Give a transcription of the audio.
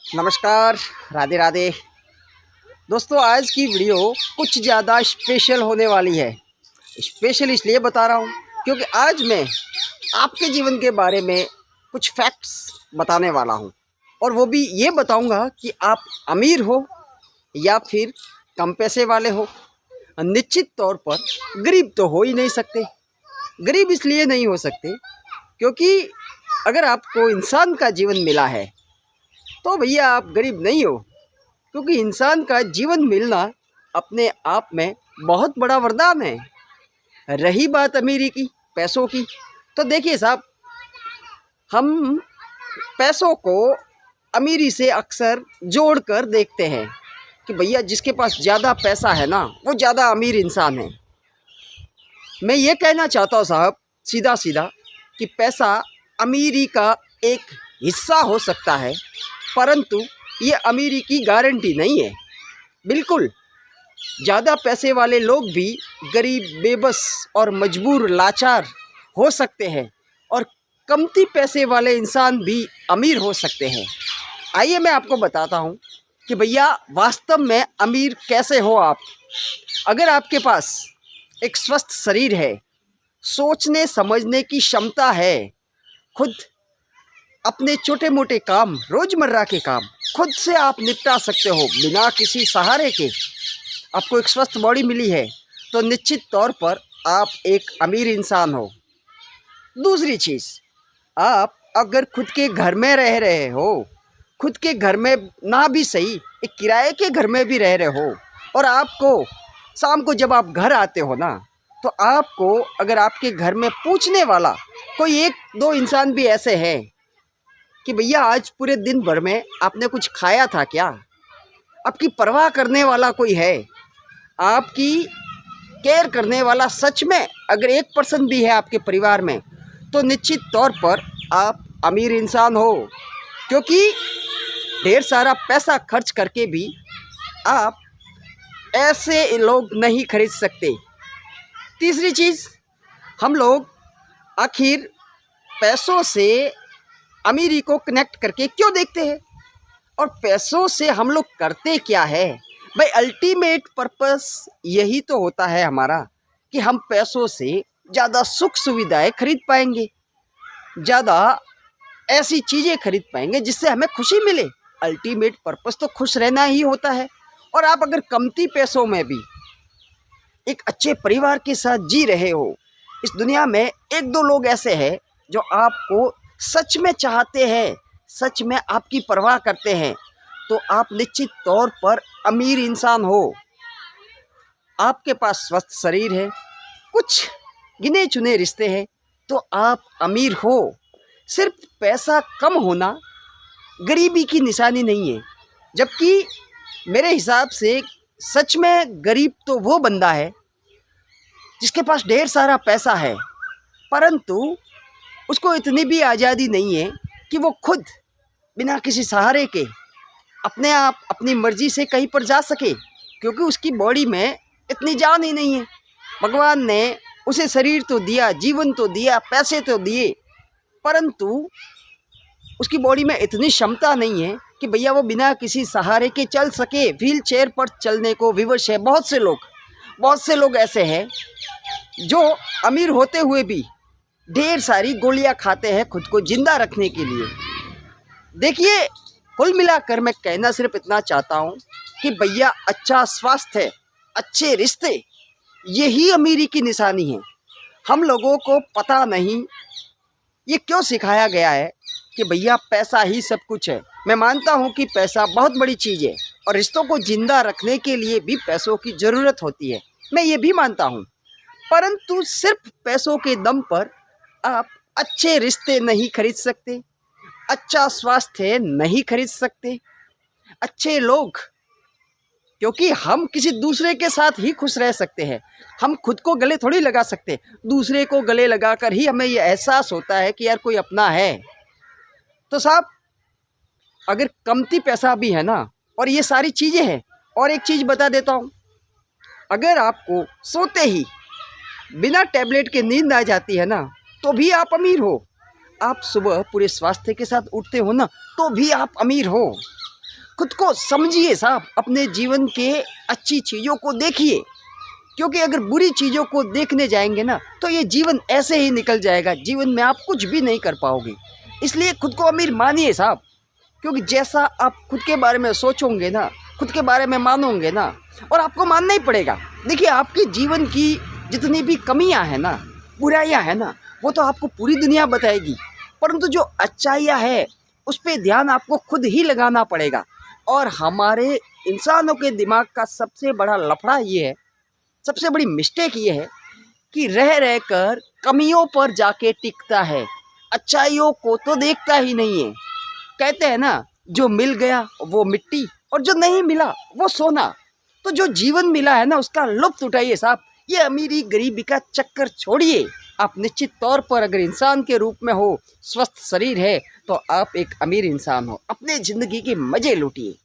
नमस्कार, राधे राधे। दोस्तों, आज की वीडियो कुछ ज़्यादा स्पेशल होने वाली है। स्पेशल इसलिए बता रहा हूँ क्योंकि आज मैं आपके जीवन के बारे में कुछ फैक्ट्स बताने वाला हूँ, और वो भी ये बताऊँगा कि आप अमीर हो या फिर कम पैसे वाले हो। निश्चित तौर पर गरीब तो हो ही नहीं सकते। गरीब इसलिए नहीं हो सकते क्योंकि अगर आपको इंसान का जीवन मिला है तो भैया आप गरीब नहीं हो, क्योंकि इंसान का जीवन मिलना अपने आप में बहुत बड़ा वरदान है। रही बात अमीरी की, पैसों की, तो देखिए साहब, हम पैसों को अमीरी से अक्सर जोड़कर देखते हैं कि भैया जिसके पास ज़्यादा पैसा है ना, वो ज़्यादा अमीर इंसान है। मैं ये कहना चाहता हूँ साहब, सीधा सीधा, कि पैसा अमीरी का एक हिस्सा हो सकता है, परंतु ये अमीरी की गारंटी नहीं है। बिल्कुल, ज़्यादा पैसे वाले लोग भी गरीब, बेबस और मजबूर, लाचार हो सकते हैं, और कमती पैसे वाले इंसान भी अमीर हो सकते हैं। आइए मैं आपको बताता हूँ कि भैया वास्तव में अमीर कैसे हो आप। अगर आपके पास एक स्वस्थ शरीर है, सोचने समझने की क्षमता है, खुद अपने छोटे मोटे काम, रोज़मर्रा के काम खुद से आप निपटा सकते हो बिना किसी सहारे के, आपको एक स्वस्थ बॉडी मिली है, तो निश्चित तौर पर आप एक अमीर इंसान हो। दूसरी चीज़, आप अगर खुद के घर में रह रहे हो, खुद के घर में ना भी सही, एक किराए के घर में भी रह रहे हो, और आपको शाम को जब आप घर आते हो ना, तो आपको अगर आपके घर में पूछने वाला कोई एक दो इंसान भी ऐसे हैं कि भैया आज पूरे दिन भर में आपने कुछ खाया था क्या, आपकी परवाह करने वाला कोई है, आपकी केयर करने वाला सच में अगर 1% भी है आपके परिवार में, तो निश्चित तौर पर आप अमीर इंसान हो। क्योंकि ढेर सारा पैसा खर्च करके भी आप ऐसे लोग नहीं खरीद सकते। तीसरी चीज़, हम लोग आखिर पैसों से अमीरी को कनेक्ट करके क्यों देखते हैं, और पैसों से हम लोग करते क्या है भाई। अल्टीमेट पर्पस यही तो होता है हमारा कि हम पैसों से ज़्यादा सुख सुविधाएं खरीद पाएंगे, ज़्यादा ऐसी चीज़ें खरीद पाएंगे जिससे हमें खुशी मिले। अल्टीमेट पर्पस तो खुश रहना ही होता है। और आप अगर कमती पैसों में भी एक अच्छे परिवार के साथ जी रहे हो, इस दुनिया में एक दो लोग ऐसे हैं जो आपको सच में चाहते हैं, सच में आपकी परवाह करते हैं, तो आप निश्चित तौर पर अमीर इंसान हो। आपके पास स्वस्थ शरीर है, कुछ गिने चुने रिश्ते हैं, तो आप अमीर हो। सिर्फ पैसा कम होना गरीबी की निशानी नहीं है। जबकि मेरे हिसाब से सच में गरीब तो वो बंदा है जिसके पास ढेर सारा पैसा है, परंतु उसको इतनी भी आज़ादी नहीं है कि वो खुद बिना किसी सहारे के अपने आप अपनी मर्ज़ी से कहीं पर जा सके, क्योंकि उसकी बॉडी में इतनी जान ही नहीं है। भगवान ने उसे शरीर तो दिया, जीवन तो दिया, पैसे तो दिए, परंतु उसकी बॉडी में इतनी क्षमता नहीं है कि भैया वो बिना किसी सहारे के चल सके। व्हील चेयर पर चलने को विवश है बहुत से लोग ऐसे हैं जो अमीर होते हुए भी ढेर सारी गोलियां खाते हैं खुद को जिंदा रखने के लिए। देखिए, कुल मिलाकर मैं कहना सिर्फ इतना चाहता हूं कि भैया अच्छा स्वास्थ्य, अच्छे रिश्ते, यही अमीरी की निशानी है। हम लोगों को पता नहीं ये क्यों सिखाया गया है कि भैया पैसा ही सब कुछ है। मैं मानता हूं कि पैसा बहुत बड़ी चीज़ है, और रिश्तों को जिंदा रखने के लिए भी पैसों की ज़रूरत होती है, मैं ये भी मानता हूं, परंतु सिर्फ पैसों के दम पर आप अच्छे रिश्ते नहीं खरीद सकते, अच्छा स्वास्थ्य नहीं खरीद सकते, अच्छे लोग, क्योंकि हम किसी दूसरे के साथ ही खुश रह सकते हैं। हम खुद को गले थोड़ी लगा सकते, दूसरे को गले लगाकर ही हमें ये एहसास होता है कि यार कोई अपना है। तो साहब, अगर कमती पैसा भी है ना, और ये सारी चीज़ें हैं, और एक चीज़ बता देता हूँ, अगर आपको सोते ही बिना टैबलेट के नींद आ जाती है ना, तो भी आप अमीर हो। आप सुबह पूरे स्वास्थ्य के साथ उठते हो ना, तो भी आप अमीर हो। खुद को समझिए साहब, अपने जीवन के अच्छी चीज़ों को देखिए, क्योंकि अगर बुरी चीज़ों को देखने जाएंगे ना तो ये जीवन ऐसे ही निकल जाएगा, जीवन में आप कुछ भी नहीं कर पाओगे। इसलिए खुद को अमीर मानिए साहब, क्योंकि जैसा आप खुद के बारे में सोचोगे ना, खुद के बारे में मानोगे ना, और आपको मानना ही पड़ेगा। देखिए, आपके जीवन की जितनी भी कमियां हैं ना, बुराइयां हैं ना, वो तो आपको पूरी दुनिया बताएगी, परंतु जो अच्छाइयाँ है उस पर ध्यान आपको खुद ही लगाना पड़ेगा। और हमारे इंसानों के दिमाग का सबसे बड़ा लफड़ा ये है, सबसे बड़ी मिस्टेक ये है कि रह रह कर कमियों पर जाके टिकता है, अच्छाइयों को तो देखता ही नहीं है। कहते हैं ना, जो मिल गया वो मिट्टी और जो नहीं मिला वो सोना। तो जो जीवन मिला है ना, उसका लुत्फ उठाइए साहब। ये अमीरी गरीबी का चक्कर छोड़िए। आप निश्चित तौर पर अगर इंसान के रूप में हो, स्वस्थ शरीर है, तो आप एक अमीर इंसान हो। अपने ज़िंदगी के मज़े लूटिए।